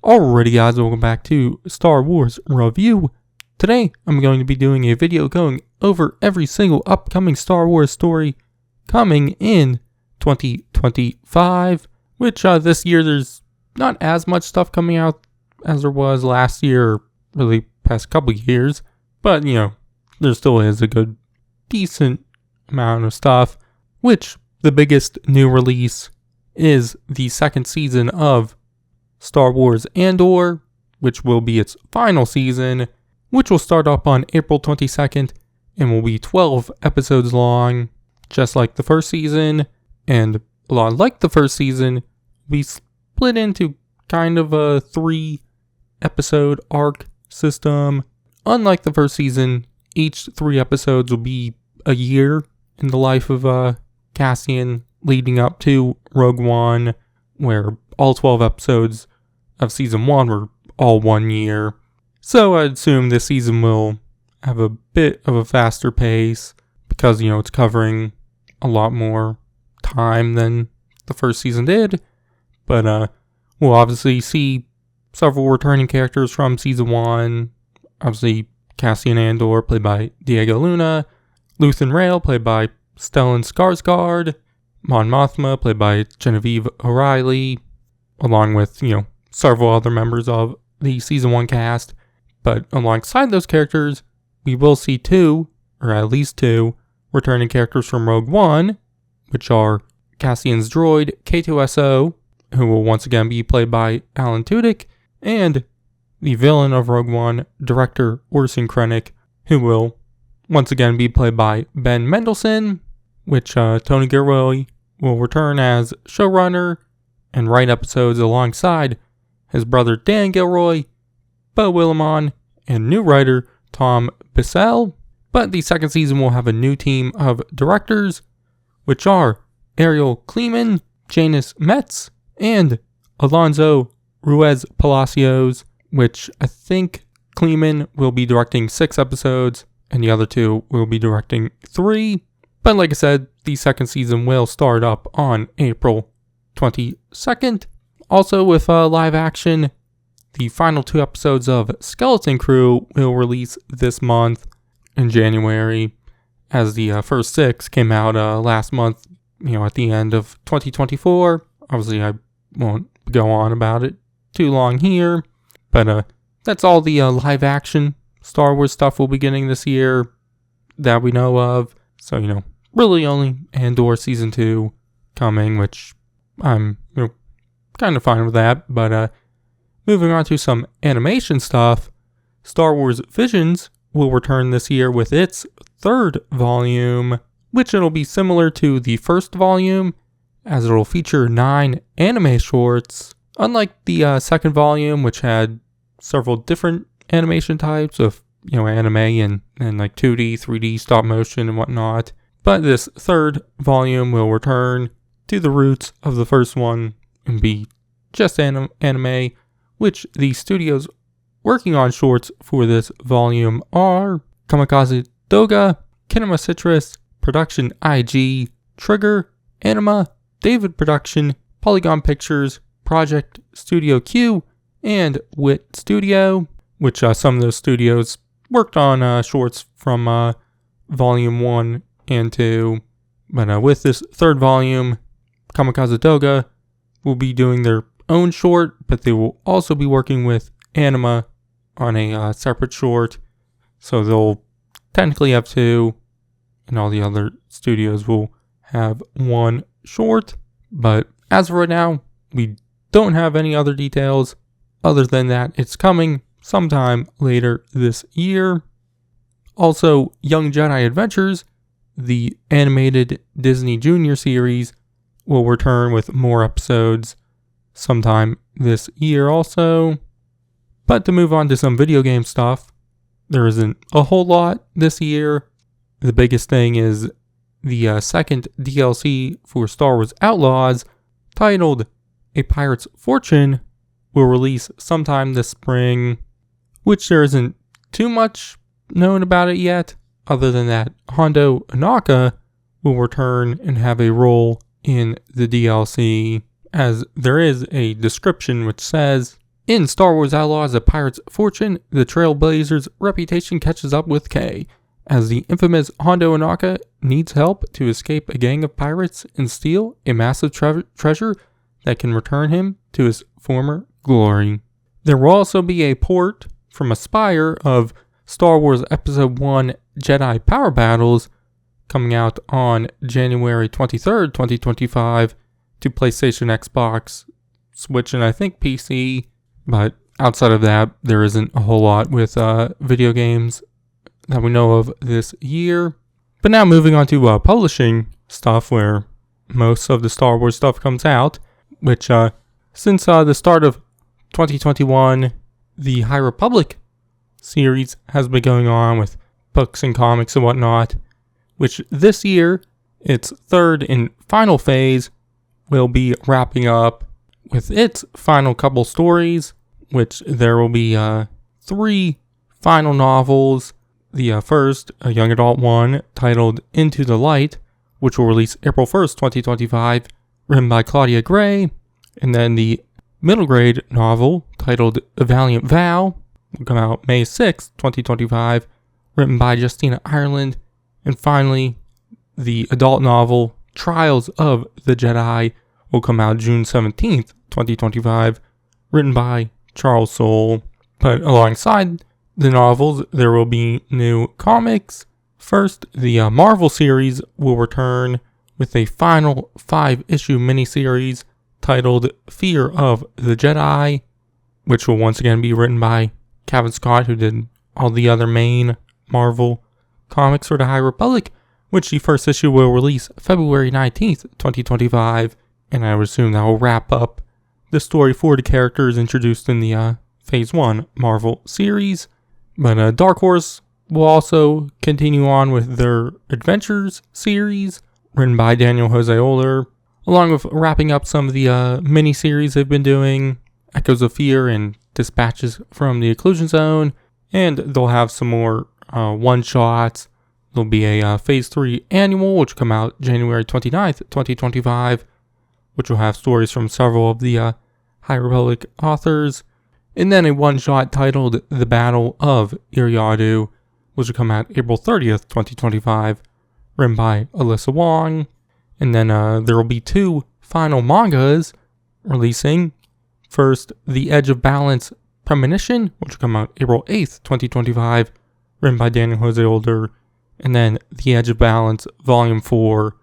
Alrighty guys, welcome back to Star Wars Review. Today, I'm going to be doing a video going over every single upcoming Star Wars story coming in 2025, which this year there's not as much stuff coming out as there was last year, or really past couple years, but there still is a good, decent amount of stuff, which the biggest new release is the second season of Star Wars Andor, which will be its final season, which will start up on April 22nd and will be 12 episodes long, just like the first season. And a lot like the first season, we split into kind of a 3-episode arc system. Unlike the first season, each 3 episodes will be a year in the life of Cassian, leading up to Rogue One, where all 12 episodes of season 1 were all 1 year. So I'd assume this season will have a bit of a faster pace because, it's covering a lot more time than the first season did. But we'll obviously see several returning characters from season 1. Obviously, Cassian Andor, played by Diego Luna. Luthen Rael, played by Stellan Skarsgård. Mon Mothma, played by Genevieve O'Reilly, along with, several other members of the season 1 cast. But alongside those characters, we will see 2, or at least 2, returning characters from Rogue One, which are Cassian's droid, K2SO, who will once again be played by Alan Tudyk, and the villain of Rogue One, director Orson Krennic, who will once again be played by Ben Mendelsohn, which Tony Gilroy will return as showrunner and write episodes alongside his brother Dan Gilroy, Beau Willimon, and new writer Tom Bissell. But the second season will have a new team of directors, which are Ariel Kleeman, Janice Metz, and Alonso Ruiz Palacios, which I think Kleeman will be directing 6 episodes, and the other 2 will be directing 3. But like I said, the second season will start up on April 22nd. Also with live action, the final 2 episodes of Skeleton Crew will release this month in January, as the first 6 came out last month, at the end of 2024. Obviously, I won't go on about it too long here, but that's all the live action Star Wars stuff we'll be getting this year that we know of. So, really only Andor Season 2 coming, which I'm kind of fine with that. But moving on to some animation stuff, Star Wars Visions will return this year with its 3rd volume, which it'll be similar to the first volume, as it'll feature 9 anime shorts. Unlike the second volume, which had several different animation types of, anime and like 2D, 3D, stop motion and whatnot. But this 3rd volume will return to the roots of the first one and be just anime, which the studios working on shorts for this volume are Kamikaze Doga, Kinema Citrus, Production IG, Trigger, Anima, David Production, Polygon Pictures, Project Studio Q, and Wit Studio, which some of those studios worked on shorts from Volume 1 and 2. But with this 3rd volume, Kamikaze Doga will be doing their own short, but they will also be working with Anima on a separate short. So they'll technically have 2, and all the other studios will have 1 short. But as of right now, we don't have any other details other than that it's coming sometime later this year. Also, Young Jedi Adventures, the animated Disney Junior series, will return with more episodes sometime this year also. But to move on to some video game stuff, there isn't a whole lot this year. The biggest thing is the second DLC for Star Wars Outlaws, titled A Pirate's Fortune, will release sometime this spring, which there isn't too much known about it yet, other than that Hondo Ohnaka will return and have a role in the DLC, as there is a description which says In Star Wars Outlaws, A Pirate's Fortune, the Trailblazers' reputation catches up with Kay, as the infamous Hondo Ohnaka needs help to escape a gang of pirates and steal a massive treasure that can return him to his former glory. There will also be a port from Aspire of Star Wars Episode 1 Jedi Power Battles coming out on January 23rd, 2025 to PlayStation, Xbox, Switch, and I think PC. But outside of that, there isn't a whole lot with video games that we know of this year. But now moving on to publishing stuff, where most of the Star Wars stuff comes out, which since the start of 2021, the High Republic series has been going on with books and comics and whatnot, which this year, its third and final phase, will be wrapping up with its final couple stories, which there will be 3 final novels. The first, a young adult one, titled Into the Light, which will release April 1st, 2025, written by Claudia Gray. And then the middle grade novel, titled A Valiant Vow, will come out May 6th, 2025, written by Justina Ireland. And finally, the adult novel, Trials of the Jedi, will come out June 17th, 2025, written by Charles Soule. But alongside the novels, there will be new comics. First, the Marvel series will return with a final 5-issue miniseries titled Fear of the Jedi, which will once again be written by Kevin Scott, who did all the other main Marvel comics for the High Republic, which the first issue will release February 19th, 2025, and I would assume that will wrap up the story for the characters introduced in the Phase 1 Marvel series. But Dark Horse will also continue on with their Adventures series, written by Daniel Jose Older, along with wrapping up some of the mini-series they've been doing, Echoes of Fear and Dispatches from the Occlusion Zone, and they'll have some more one-shots. There'll be a Phase 3 annual, which will come out January 29th, 2025, which will have stories from several of the High Republic authors. And then a one-shot titled The Battle of Eriadu, which will come out April 30th, 2025, written by Alyssa Wong. And then there will be 2 final mangas releasing. First, The Edge of Balance Premonition, which will come out April 8th, 2025, written by Daniel Jose Older. And then The Edge of Balance Volume 4,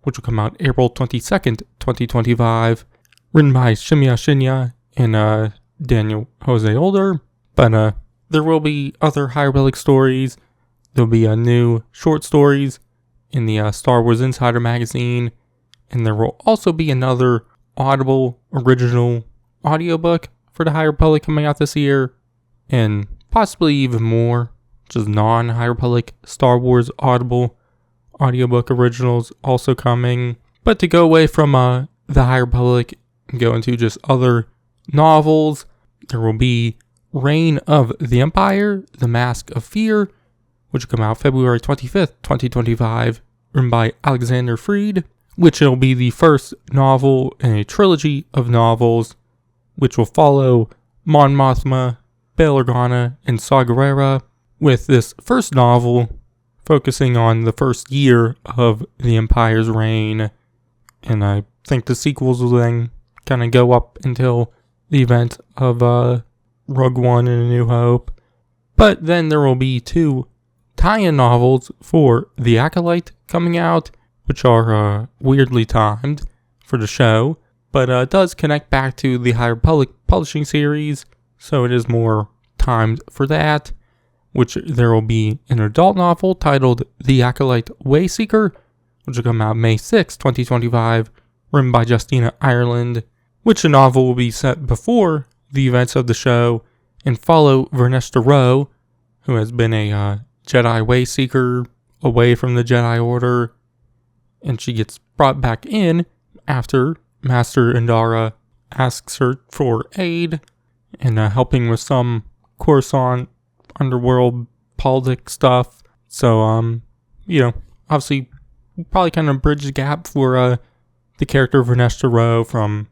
which will come out April 22nd, 2025, written by Shimiya Shinya and Daniel Jose Older. But there will be other High Republic stories. There'll be new short stories in the Star Wars Insider magazine. And there will also be another Audible original audiobook for the High Republic coming out this year. And possibly even more, just non-High Republic Star Wars Audible audiobook originals also coming. But to go away from the High Republic and go into just other novels, there will be Reign of the Empire, The Mask of Fear, which will come out February 25th, 2025, written by Alexander Freed, which will be the first novel in a trilogy of novels, which will follow Mon Mothma, Bail Organa, and Saw Gerrera, with this first novel focusing on the first year of the Empire's reign. And I think the sequels will then kind of go up until the event of Rogue One and A New Hope. But then there will be 2 tie-in novels for The Acolyte coming out, which are weirdly timed for the show, but it does connect back to the High Republic publishing series, so it is more timed for that. Which there will be an adult novel titled The Acolyte Wayseeker, which will come out May 6, 2025, written by Justina Ireland, which the novel will be set before the events of the show and follow Vernesta Rowe, who has been a Jedi Wayseeker away from the Jedi Order, and she gets brought back in after Master Andara asks her for aid and helping with some Coruscant underworld politics stuff. So, obviously, probably kind of bridge the gap for the character of Vernesta Rowe from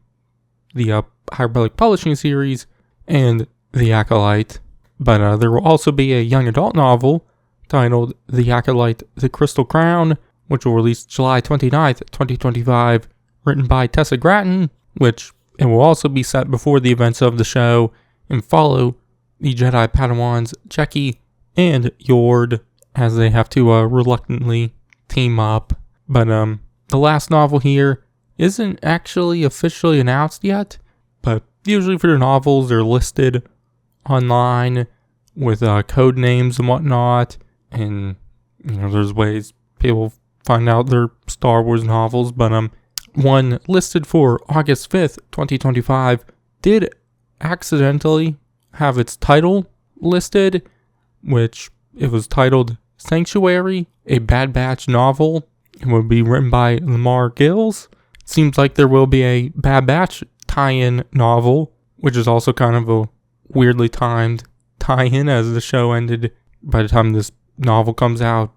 the High Republic publishing series and The Acolyte. But there will also be a young adult novel titled The Acolyte, The Crystal Crown, which will release July 29th, 2025, written by Tessa Gratton, which it will also be set before the events of the show and follow the Jedi Padawans Jeki and Yord as they have to reluctantly team up. But the last novel here isn't actually officially announced yet, but usually for the novels they're listed online with code names and whatnot, and there's ways people find out their Star Wars novels. But one listed for August 5th, 2025 did accidentally have its title listed, which it was titled Sanctuary, a Bad Batch novel. It would be written by Lamar Gills. Seems like there will be a Bad Batch tie-in novel, which is also kind of a weirdly timed tie-in as the show ended by the time this novel comes out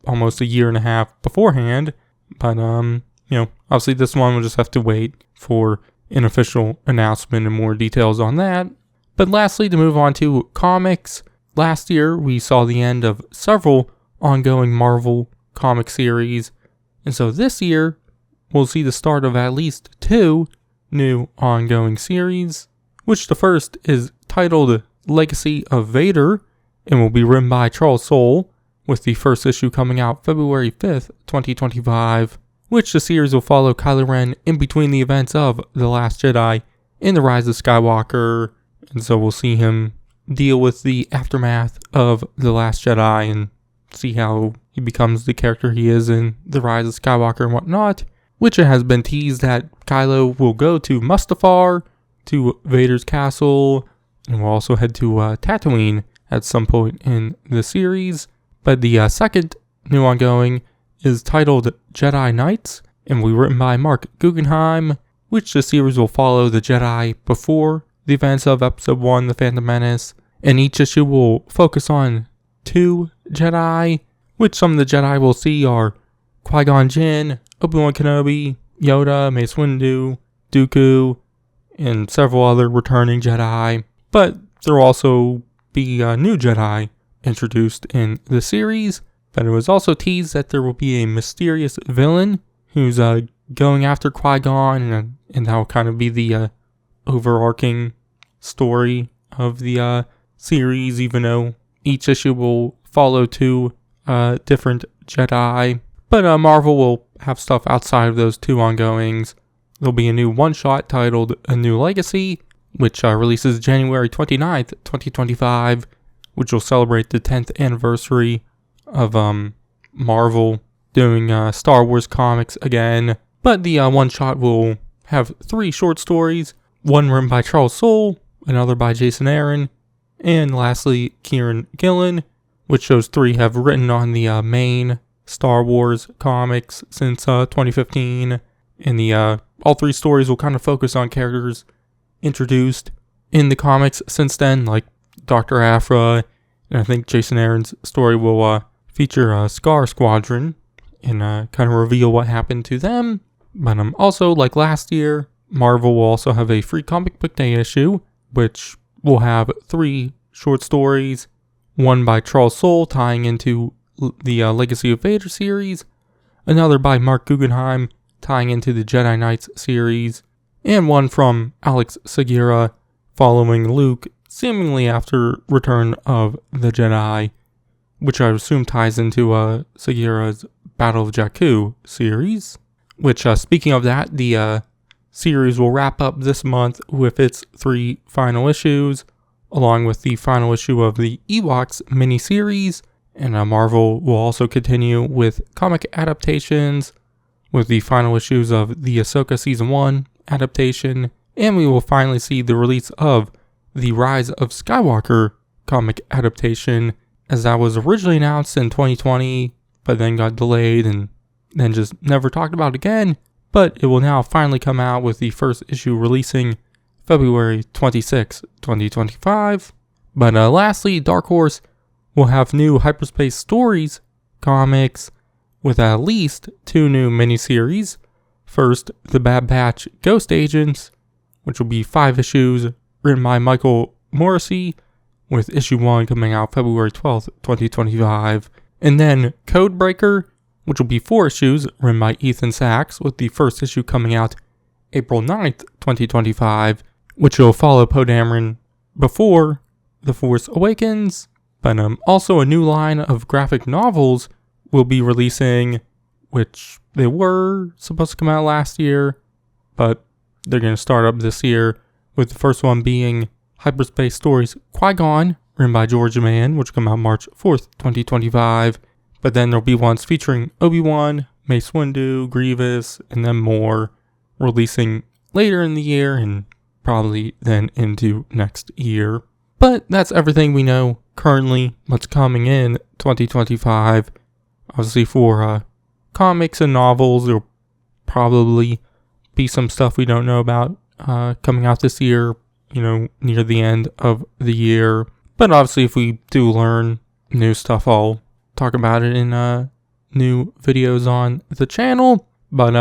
almost a year and a half beforehand. But obviously this one will just have to wait for an official announcement and more details on that. But lastly, to move on to comics, last year we saw the end of several ongoing Marvel comic series, and so this year we'll see the start of at least 2 new ongoing series, which the first is titled Legacy of Vader and will be written by Charles Soule, with the first issue coming out February 5th, 2025, which the series will follow Kylo Ren in between the events of The Last Jedi and The Rise of Skywalker, and so we'll see him deal with the aftermath of The Last Jedi and see how he becomes the character he is in The Rise of Skywalker and whatnot, which it has been teased that Kylo will go to Mustafar, to Vader's castle, and will also head to Tatooine at some point in the series. But the second new ongoing is titled Jedi Knights and will be written by Mark Guggenheim, which the series will follow the Jedi before the events of Episode 1, The Phantom Menace, and each issue will focus on 2 Jedi, which some of the Jedi we'll see are Qui-Gon Jinn, Obi-Wan Kenobi, Yoda, Mace Windu, Dooku, and several other returning Jedi. But there will also be new Jedi introduced in the series, but it was also teased that there will be a mysterious villain who's going after Qui-Gon, and that will kind of be the overarching story of the series, even though each issue will follow 2 different Jedi. But Marvel will have stuff outside of those 2 ongoings. There'll be a new one-shot titled A New Legacy, which releases January 29th, 2025, which will celebrate the 10th anniversary of Marvel doing Star Wars comics again. But the one-shot will have 3 short stories, one written by Charles Soule, another by Jason Aaron, and lastly Kieran Gillen, which those 3 have written on the main Star Wars comics since 2015. And the all 3 stories will kind of focus on characters introduced in the comics since then, like Dr. Aphra, and I think Jason Aaron's story will feature Scar Squadron and kind of reveal what happened to them. But also, like last year, Marvel will also have a free comic book day issue, which will have 3 short stories, one by Charles Soule tying into the Legacy of Vader series, another by Mark Guggenheim tying into the Jedi Knights series, and one from Alex Segura following Luke seemingly after Return of the Jedi, which I assume ties into Segura's Battle of Jakku series, which speaking of that, the series will wrap up this month with its 3 final issues, along with the final issue of the Ewoks miniseries, and Marvel will also continue with comic adaptations with the final issues of the Ahsoka Season 1 adaptation, and we will finally see the release of the Rise of Skywalker comic adaptation, as that was originally announced in 2020, but then got delayed and then just never talked about again. But it will now finally come out with the first issue releasing February 26, 2025. But lastly, Dark Horse will have new Hyperspace Stories comics with at least 2 new miniseries. First, The Bad Batch Ghost Agents, which will be 5 issues written by Michael Morrissey, with issue 1 coming out February 12th, 2025. And then Codebreaker, which will be 4 issues, written by Ethan Sachs, with the first issue coming out April 9th, 2025, which will follow Poe Dameron before The Force Awakens. But also a new line of graphic novels will be releasing, which they were supposed to come out last year, but they're going to start up this year, with the first one being Hyperspace Stories Qui-Gon, written by George Mann, which will come out March 4th, 2025. But then there'll be ones featuring Obi-Wan, Mace Windu, Grievous, and then more, releasing later in the year and probably then into next year. But that's everything we know currently what's coming in 2025. Obviously for comics and novels, there'll probably be some stuff we don't know about coming out this year, near the end of the year. But obviously if we do learn new stuff, I'll talk about it in new videos on the channel. But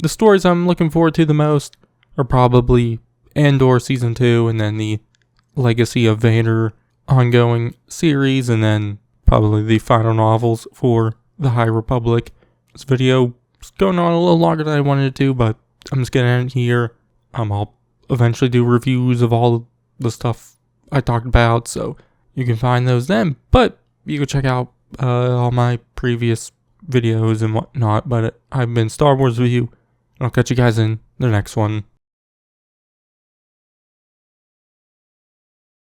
the stories I'm looking forward to the most are probably Andor Season 2, and then the Legacy of Vader ongoing series, and then probably the final novels for the High Republic. This video is going on a little longer than I wanted it to, but I'm just getting it here. I'll eventually do reviews of all the stuff I talked about, so you can find those then. But you can check out all my previous videos and whatnot. But I've been Star Wars with you, and I'll catch you guys in the next one.